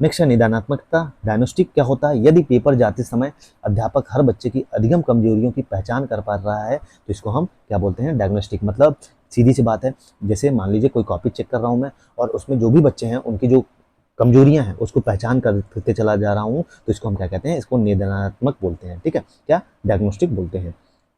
A: नेक्स्ट है निदानात्मकता। डायग्नोस्टिक क्या होता है, यदि पेपर जाते समय अध्यापक हर बच्चे की अधिगम कमजोरियों की पहचान कर पा रहा है तो इसको हम क्या बोलते हैं, डायग्नोस्टिक। मतलब सीधी सी बात है, जैसे मान लीजिए कोई कॉपी चेक कर रहा हूँ मैं और उसमें जो भी बच्चे हैं उनकी जो कमजोरियां हैं उसको पहचान करते चला जा रहा हूँ तो इसको हम क्या कहते हैं, इसको निदानात्मक बोलते हैं। ठीक है, क्या, डायग्नोस्टिक बोलते हैं।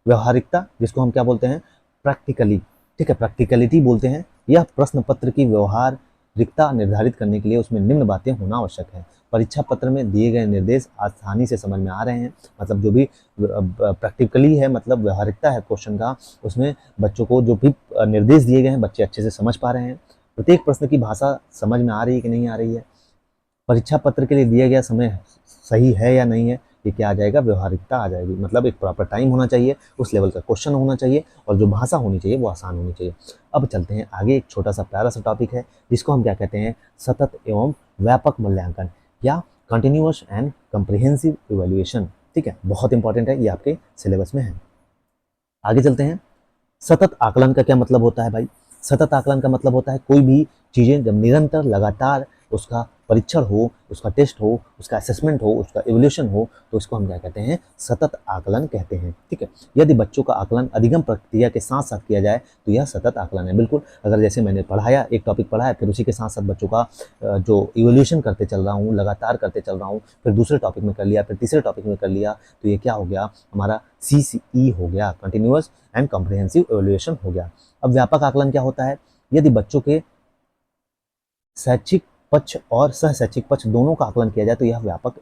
A: व्यवहारिकता जिसको हम क्या बोलते हैं, प्रैक्टिकली। ठीक है, प्रैक्टिकलिटी बोलते हैं। यह प्रश्न पत्र की व्यवहारिकता निर्धारित करने के लिए उसमें निम्न बातें होना आवश्यक है। परीक्षा पत्र में दिए गए निर्देश आसानी से समझ में आ रहे हैं, मतलब जो भी प्रैक्टिकली है, मतलब व्यवहारिकता है क्वेश्चन का, उसमें बच्चों को जो भी निर्देश दिए गए हैं बच्चे अच्छे से समझ पा रहे हैं। प्रत्येक प्रश्न की भाषा समझ में आ रही है कि नहीं आ रही है। परीक्षा पत्र के लिए दिया गया समय सही है या नहीं है, ये क्या आ जाएगा, व्यवहारिकता आ जाएगी। मतलब एक प्रॉपर टाइम होना चाहिए, उस लेवल का क्वेश्चन होना चाहिए और जो भाषा होनी चाहिए वो आसान होनी चाहिए। अब चलते हैं आगे, एक छोटा सा प्यारा सा टॉपिक है जिसको हम क्या कहते हैं, सतत एवं व्यापक मूल्यांकन या कंटिन्यूअस एंड कंप्रिहेंसिव इवैल्यूएशन। ठीक है, बहुत इंपॉर्टेंट है, ये आपके सिलेबस में है। आगे चलते हैं, सतत आकलन का क्या मतलब होता है भाई। सतत आकलन का मतलब होता है कोई भी चीज़ें जब निरंतर लगातार उसका परीक्षण हो, उसका टेस्ट हो, उसका असेसमेंट हो, उसका इवोल्यूशन हो तो इसको हम क्या कहते हैं, सतत आकलन कहते हैं। ठीक है, यदि बच्चों का आकलन अधिगम प्रक्रिया के साथ साथ किया जाए तो यह सतत आकलन है। बिल्कुल, अगर जैसे मैंने पढ़ाया, एक टॉपिक पढ़ाया, फिर उसी के साथ साथ बच्चों का जो इवोल्यूशन करते चल रहा हूँ, लगातार करते चल रहा हूँ, फिर दूसरे टॉपिक में कर लिया, फिर तीसरे टॉपिक में कर लिया, तो ये क्या हो गया, हमारा CCE हो गया, कंटिन्यूअस एंड कॉम्प्रिहेंसिव इवोल्यूशन हो गया। अब व्यापक आकलन क्या होता है, यदि बच्चों के शैक्षिक पक्ष और सह शैक्षिक पक्ष दोनों का आकलन किया जाए तो यह व्यापक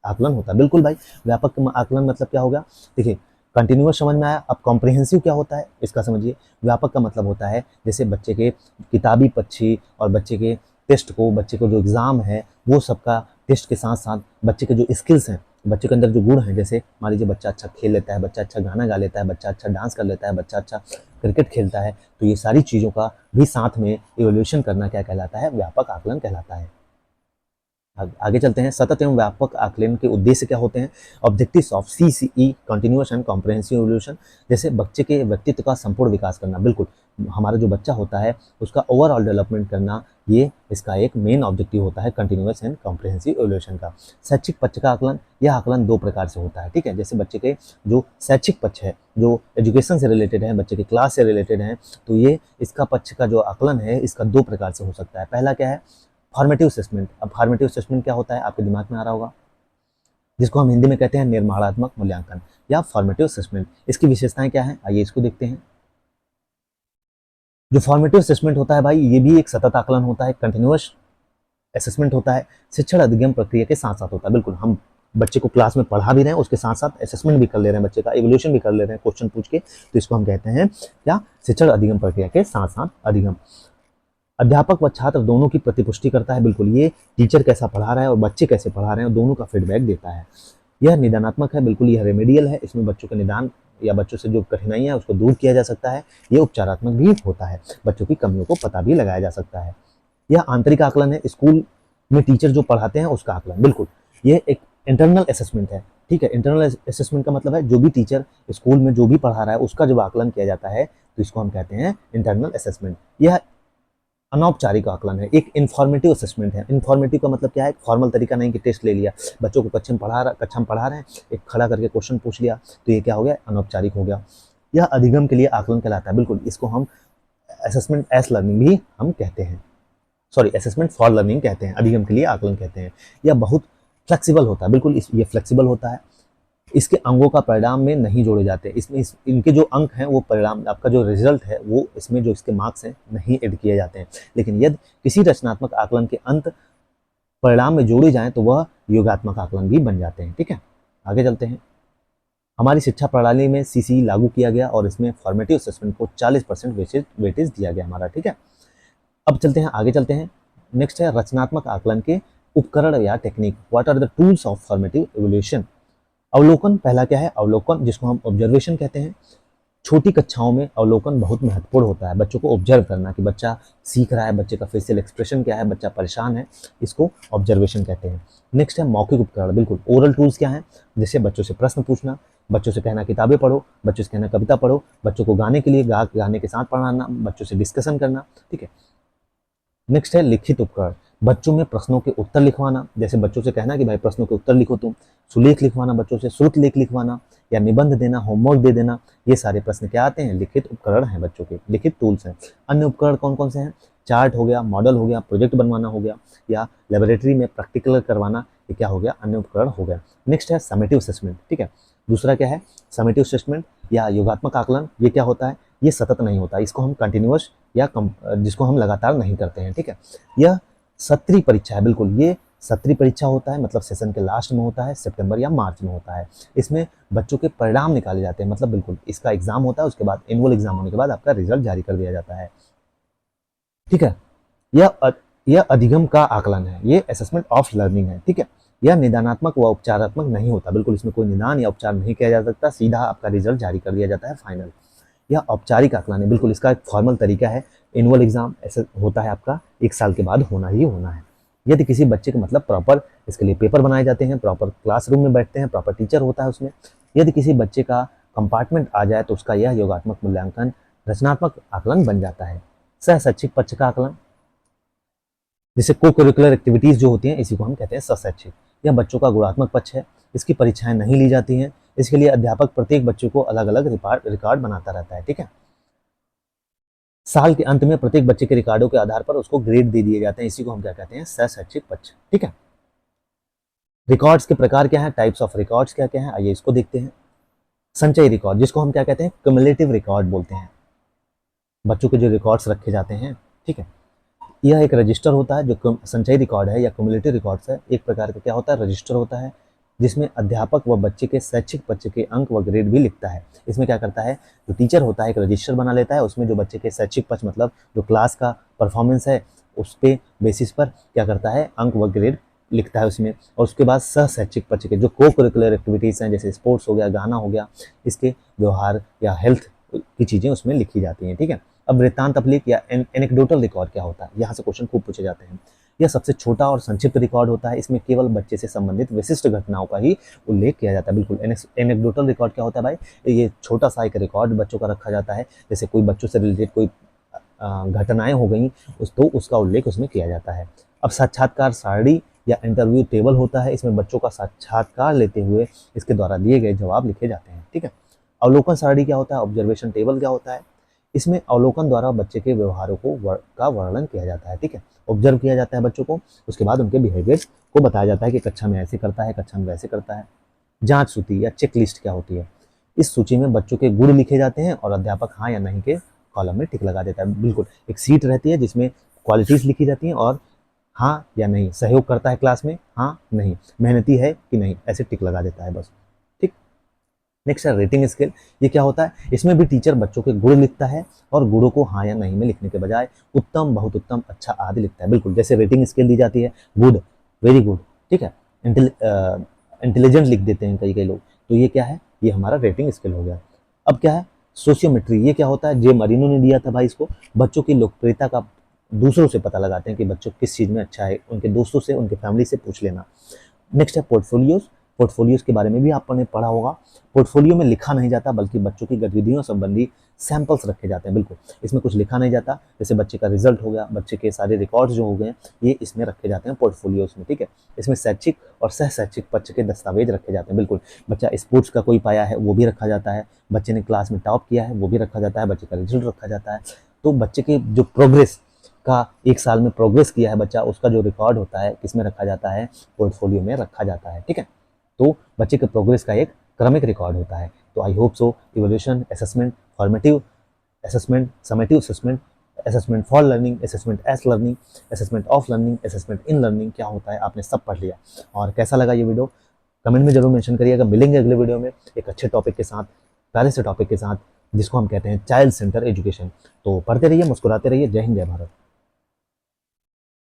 A: आकलन होता है। बिल्कुल भाई, व्यापक आकलन मतलब क्या होगा, देखिए कंटिन्यूअस समझ में आया। अब कॉम्प्रिहेंसिव क्या होता है इसका समझिए। व्यापक का मतलब होता है जैसे बच्चे के किताबी पक्ष और बच्चे के टेस्ट को, बच्चे को जो एग्ज़ाम है वो सबका टेस्ट के साथ साथ बच्चे के जो स्किल्स हैं, बच्चे के अंदर जो गुण हैं, जैसे मान लीजिए बच्चा अच्छा खेल लेता है, बच्चा अच्छा गाना गा लेता है, बच्चा अच्छा डांस कर लेता है, बच्चा अच्छा क्रिकेट खेलता है, तो ये सारी चीज़ों का भी साथ में इवोल्यूशन करना क्या कहलाता है, व्यापक आकलन कहलाता है। आगे चलते हैं, सतत एवं व्यापक आकलन के उद्देश्य क्या होते हैं। Objectives of CCE continuous and comprehensive evolution, जैसे बच्चे के व्यक्तित्व का संपूर्ण विकास करना। बिल्कुल, हमारा जो बच्चा होता है उसका ओवरऑल डेवलपमेंट करना, ये इसका एक मेन ऑब्जेक्टिव होता है कंटिन्यूअस एंड कॉम्प्रिहेंसिव इवोल्यूशन का। शैक्षिक पक्ष का आकलन, यह आकलन दो प्रकार से होता है। ठीक है, जैसे बच्चे के जो शैक्षिक पक्ष है, जो एजुकेशन से रिलेटेड है, बच्चे की क्लास से रिलेटेड है, तो ये इसका पक्ष का जो आकलन है इसका दो प्रकार से हो सकता है। पहला क्या है, फॉर्मेटिव असेसमेंट। अब फॉर्मेटिव असेसमेंट क्या होता है आपके दिमाग में आ रहा होगा, जिसको हम हिंदी में कहते हैं निर्माणात्मक मूल्यांकन या फॉर्मेटिव असेसमेंट। इसकी विशेषताएं क्या हैं, आइए इसको देखते हैं। जो फॉर्मेटिव असेसमेंट होता है भाई, ये भी एक सतत आकलन होता है, कंटिन्यूअस असेसमेंट होता है, शिक्षण अधिगम प्रक्रिया के साथ साथ होता है। बिल्कुल, हम बच्चे को क्लास में पढ़ा भी रहे हैं, उसके साथ साथ असेसमेंट भी कर ले रहे हैं, बच्चे का इवोल्यूशन भी कर ले रहे हैं क्वेश्चन पूछ के, तो इसको हम कहते हैं क्या, शिक्षण अधिगम प्रक्रिया के साथ साथ अधिगम। अध्यापक व छात्र दोनों की प्रतिपुष्टि करता है। बिल्कुल, ये टीचर कैसा पढ़ा रहा है और बच्चे कैसे पढ़ा रहे हैं, दोनों का फीडबैक देता है। यह निदानात्मक है, बिल्कुल यह रेमेडियल है, इसमें बच्चों के निदान या बच्चों से जो कठिनाइयाँ है उसको दूर किया जा सकता है। ये उपचारात्मक भी होता है, बच्चों की कमियों को पता भी लगाया जा सकता है। यह आंतरिक आकलन है, स्कूल में टीचर जो पढ़ाते हैं उसका आकलन। बिल्कुल, ये एक इंटरनल असेसमेंट है। ठीक है, इंटरनल असेसमेंट का मतलब है जो भी टीचर स्कूल में जो भी पढ़ा रहा है उसका जब आकलन किया जाता है तो इसको हम कहते हैं इंटरनल असेसमेंट। यह अनौपचारिक आकलन है, एक इन्फॉर्मेटिव असेसमेंट है। इन्फॉर्मेटिव का मतलब क्या है, फॉर्मल तरीका नहीं कि टेस्ट ले लिया, बच्चों को कक्षा में पढ़ा रहे हैं, एक खड़ा करके क्वेश्चन पूछ लिया, तो ये क्या हो गया, अनौपचारिक हो गया। यह अधिगम के लिए आकलन कहलाता है। बिल्कुल, इसको हम असेसमेंट एस लर्निंग भी हम कहते हैं, सॉरी असेसमेंट फॉर लर्निंग कहते हैं, अधिगम के लिए आकलन कहते हैं। यह बहुत फ्लेक्सिबल होता है। बिल्कुल, ये फ्लेक्सिबल होता है, इसके अंगों का परिणाम में नहीं जोड़े जाते। इसमें इनके जो अंक हैं वो परिणाम, आपका जो रिजल्ट है वो इसमें जो इसके मार्क्स हैं नहीं ऐड किए जाते हैं। लेकिन यदि किसी रचनात्मक आकलन के अंत परिणाम में जोड़े जाएं तो वह योगात्मक आकलन भी बन जाते हैं। ठीक है, आगे चलते हैं। हमारी शिक्षा प्रणाली में CCE लागू किया गया और इसमें फॉर्मेटिव असेसमेंट को 40% वेटेज दिया गया हमारा। ठीक है, अब चलते हैं, आगे चलते हैं। नेक्स्ट है रचनात्मक आकलन के उपकरण या technique. What are the tools of formative evolution. अवलोकन पहला क्या है, अवलोकन जिसको हम ऑब्जर्वेशन कहते हैं। छोटी कक्षाओं में अवलोकन बहुत महत्वपूर्ण होता है, बच्चों को ऑब्जर्व करना कि बच्चा सीख रहा है, बच्चे का फेशियल एक्सप्रेशन क्या है, बच्चा परेशान है, इसको ऑब्जर्वेशन कहते हैं। नेक्स्ट है मौखिक उपकरण, बिल्कुल ओरल टूल्स क्या हैं, जैसे बच्चों से प्रश्न पूछना, बच्चों से कहना किताबें पढ़ो, बच्चों से कहना कविता पढ़ो, बच्चों को गाने के लिए गाने के साथ पढ़ाना, बच्चों से डिस्कशन करना, ठीक है। नेक्स्ट है लिखित उपकरण, बच्चों में प्रश्नों के उत्तर लिखवाना, जैसे बच्चों से कहना कि भाई प्रश्नों के उत्तर लिखो तुम, सुलेख लिखवाना, बच्चों से श्रुत लेख लिखवाना या निबंध देना, होमवर्क दे देना, ये सारे प्रश्न क्या आते हैं, लिखित उपकरण हैं, बच्चों के लिखित टूल्स हैं। अन्य उपकरण कौन कौन से हैं, चार्ट हो गया, मॉडल हो गया, प्रोजेक्ट बनवाना हो गया, या लेबोरेटरी में प्रैक्टिकल करवाना, ये क्या हो गया, अन्य उपकरण हो गया। नेक्स्ट है समेटिव असेसमेंट, ठीक है। दूसरा क्या है, समेटिव असेसमेंट या योगात्मक आकलन, ये क्या होता है, ये सतत नहीं होता, इसको हम कंटिन्यूअस या जिसको हम लगातार नहीं करते हैं, ठीक है। यह सत्रीय परीक्षा है, बिल्कुल ये सत्रीय परीक्षा होता है, मतलब सेशन के लास्ट में होता है, सितंबर या मार्च में होता है। इसमें बच्चों के परिणाम निकाले जाते हैं, मतलब बिल्कुल इसका एग्जाम होता है, उसके बाद एनुअल एग्जाम होने के बाद आपका रिजल्ट जारी कर दिया जाता है, ठीक है। यह अधिगम का आकलन है, ये असेसमेंट ऑफ लर्निंग है, ठीक है। यह निदानात्मक व उपचारात्मक नहीं होता, बिल्कुल इसमें कोई निदान या उपचार नहीं किया जा सकता, सीधा आपका रिजल्ट जारी कर दिया जाता है, फाइनल। यह औपचारिक आकलन है, बिल्कुल इसका एक फॉर्मल तरीका है, एनुअल एग्जाम ऐसे होता है आपका 1 साल के बाद होना ही होना है। यदि किसी बच्चे के मतलब प्रॉपर इसके लिए पेपर बनाए जाते हैं, प्रॉपर क्लासरूम में बैठते हैं, प्रॉपर टीचर होता है उसमें। यदि किसी बच्चे का कंपार्टमेंट आ जाए तो उसका यह योगात्मक मूल्यांकन रचनात्मक आकलन बन जाता है। सह शैक्षिक पक्ष का आकलन, जैसे को करिकुलर एक्टिविटीज जो होती हैं, इसी को हम कहते हैं सहशैक्षिक। यह बच्चों का गुणात्मक पक्ष है, इसकी परीक्षाएं नहीं ली जाती हैं, इसके लिए अध्यापक प्रत्येक बच्चे को अलग अलग रिकॉर्ड बनाता रहता है, ठीक है। साल के अंत में प्रत्येक बच्चे के रिकॉर्डों के आधार पर उसको ग्रेड दे दिए जाते हैं, इसी को हम क्या कहते हैं, सहशैक्षिक पक्ष, ठीक है। रिकॉर्ड्स के प्रकार क्या है, टाइप्स ऑफ रिकॉर्ड्स क्या क्या है, आइए इसको देखते हैं। संचयी रिकॉर्ड, जिसको हम क्या कहते हैं, क्युमुलेटिव रिकॉर्ड बोलते हैं, बच्चों के जो रिकॉर्ड्स रखे जाते हैं, ठीक है। यह एक रजिस्टर होता है, जो संचयी रिकॉर्ड है या क्युमुलेटिव रिकॉर्ड्स है, एक प्रकार का क्या होता है, रजिस्टर होता है, जिसमें अध्यापक व बच्चे के शैक्षिक पक्ष के अंक व ग्रेड भी लिखता है। इसमें क्या करता है, जो टीचर होता है एक रजिस्टर बना लेता है, उसमें जो बच्चे के शैक्षिक पक्ष मतलब जो क्लास का परफॉर्मेंस है उस पे बेसिस पर क्या करता है, अंक व ग्रेड लिखता है उसमें। और उसके बाद सह शैक्षिक पक्ष के जो को करिकुलर एक्टिविटीज़ हैं, जैसे स्पोर्ट्स हो गया, गाना हो गया, इसके व्यवहार या हेल्थ की चीज़ें उसमें लिखी जाती हैं, ठीक है। अब वृत्तांत अपलेख या एनेक्डोटल रिकॉर्ड क्या होता है, यहाँ से क्वेश्चन खूब पूछे जाते हैं। यह सबसे छोटा और संक्षिप्त रिकॉर्ड होता है, इसमें केवल बच्चे से संबंधित विशिष्ट घटनाओं का ही उल्लेख किया जाता है, बिल्कुल। एनेक्डोटल रिकॉर्ड क्या होता है भाई, ये छोटा सा एक रिकॉर्ड बच्चों का रखा जाता है, जैसे कोई बच्चों से रिलेटेड कोई घटनाएं हो गई तो उसका उल्लेख उसमें किया जाता है। अब साक्षात्कार सारणी या इंटरव्यू टेबल होता है, इसमें बच्चों का साक्षात्कार लेते हुए इसके द्वारा दिए गए जवाब लिखे जाते हैं, ठीक है। अवलोकन सारणी क्या होता है, ऑब्जर्वेशन टेबल क्या होता है, इसमें अवलोकन द्वारा बच्चे के व्यवहारों का वर्णन किया जाता है, ठीक है। ऑब्जर्व किया जाता है बच्चों को, उसके बाद उनके बिहेवियर को बताया जाता है कि कक्षा में ऐसे करता है, कक्षा में वैसे करता है। जांच सूची या चेक लिस्ट क्या होती है, इस सूची में बच्चों के गुण लिखे जाते हैं और अध्यापक हाँ या नहीं के कॉलम में टिक लगा देता है, बिल्कुल। एक सीट रहती है जिसमें क्वालिटीज लिखी जाती हैं और हाँ या नहीं, सहयोग करता है क्लास में, हाँ नहीं, मेहनती है कि नहीं, ऐसे टिक लगा देता है बस, ठीक। नेक्स्ट है रेटिंग स्केल, ये क्या होता है, इसमें भी टीचर बच्चों के गुण लिखता है और गुणों को हाँ या नहीं में लिखने के बजाय उत्तम, बहुत उत्तम, अच्छा आदि लिखता है, बिल्कुल। जैसे रेटिंग स्केल दी जाती है, गुड, वेरी गुड, ठीक है, इंटेलिजेंट लिख देते हैं कई कई लोग, तो ये क्या है, ये हमारा रेटिंग स्केल हो गया। अब क्या है, सोशियोमेट्री, ये क्या होता है, जे मरीनो ने दिया था भाई इसको, बच्चों की लोकप्रियता का दूसरों से पता लगाते हैं कि बच्चों किस चीज़ में अच्छा है, उनके दोस्तों से, उनके फैमिली से पूछ लेना। नेक्स्ट है पोर्टफोलियोज, पोर्टफोलियोज के बारे में भी आपने पढ़ा होगा। पोर्टफोलियो में लिखा नहीं जाता बल्कि बच्चों की गतिविधियों संबंधी सैंपल्स रखे जाते हैं, बिल्कुल। इसमें कुछ लिखा नहीं जाता, जैसे बच्चे का रिजल्ट हो गया, बच्चे के सारे रिकॉर्ड्स जो हो गए ये इसमें रखे जाते हैं पोर्टफोलियोज में, ठीक है। इसमें शैक्षिक और सह शैक्षिक पक्ष के दस्तावेज रखे जाते हैं, बिल्कुल। बच्चा स्पोर्ट्स का कोई पाया है वो भी रखा जाता है, बच्चे ने क्लास में टॉप किया है वो भी रखा जाता है, बच्चे का रिजल्ट रखा जाता है। तो बच्चे के जो प्रोग्रेस का 1 साल में प्रोग्रेस किया है बच्चा, उसका जो रिकॉर्ड होता है किसमें रखा जाता है, पोर्टफोलियो में रखा जाता है, ठीक है। तो बच्चे के प्रोग्रेस का एक क्रमिक रिकॉर्ड होता है। तो I hope so evolution, assessment, formative assessment, summative assessment, assessment for learning, assessment as learning, assessment of learning, assessment in learning क्या होता है, आपने सब पढ़ लिया। और कैसा लगा ये वीडियो कमेंट में जरूर मेंशन करिएगा। मिलेंगे अगले वीडियो में एक अच्छे टॉपिक के साथ, प्यारे से टॉपिक के साथ, जिसको हम कहते हैं चाइल्ड सेंटर एजुकेशन। तो पढ़ते रहिए, मुस्कुराते रहिए। जय हिंद, जय भारत।